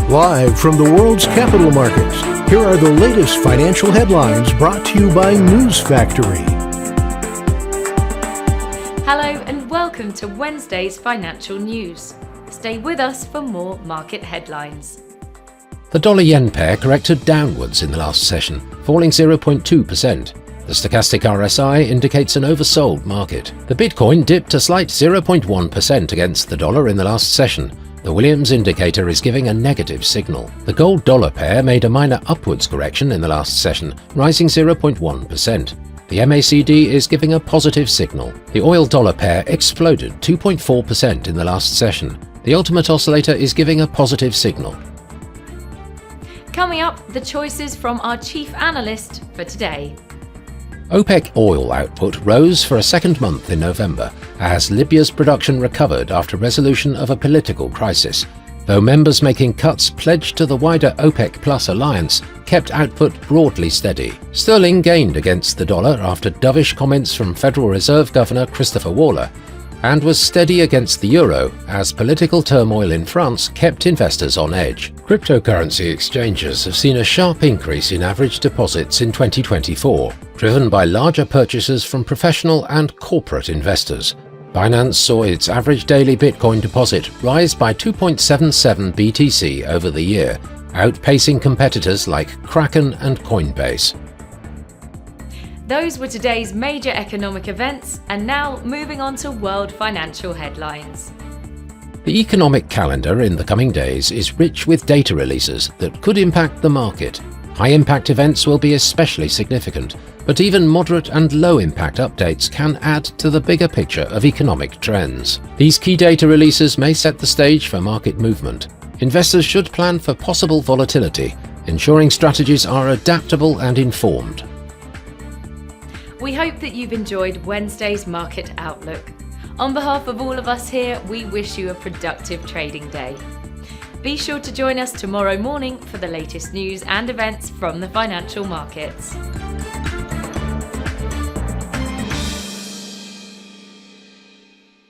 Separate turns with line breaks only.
Live from the world's capital markets, here are the latest financial headlines brought to you by News Factory.
Hello and welcome to Wednesday's financial news. Stay with us for more market headlines.
The dollar-yen pair corrected downwards in the last session, falling 0.2%. The stochastic RSI indicates an oversold market. The Bitcoin dipped a slight 0.1% against the dollar in the last session. The Williams indicator is giving a negative signal. The gold-dollar pair made a minor upwards correction in the last session, rising 0.1%. The MACD is giving a positive signal. The oil-dollar pair exploded 2.4% in the last session. The ultimate oscillator is giving a positive signal.
Coming up, the choices from our chief analyst for today.
OPEC oil output rose for a second month in November as Libya's production recovered after resolution of a political crisis, though members making cuts pledged to the wider OPEC Plus alliance kept output broadly steady. Sterling gained against the dollar after dovish comments from Federal Reserve Governor Christopher Waller, and was steady against the euro as political turmoil in France kept investors on edge. Cryptocurrency exchanges have seen a sharp increase in average deposits in 2024, driven by larger purchases from professional and corporate investors. Binance saw its average daily Bitcoin deposit rise by 2.77 BTC over the year, outpacing competitors like Kraken and Coinbase.
Those were today's major economic events, and now moving on to world financial headlines.
The economic calendar in the coming days is rich with data releases that could impact the market. High-impact events will be especially significant, but even moderate and low-impact updates can add to the bigger picture of economic trends. These key data releases may set the stage for market movement. Investors should plan for possible volatility, ensuring strategies are adaptable and informed.
We hope that you've enjoyed Wednesday's market outlook. On behalf of all of us here, we wish you a productive trading day. Be sure to join us tomorrow morning for the latest news and events from the financial markets.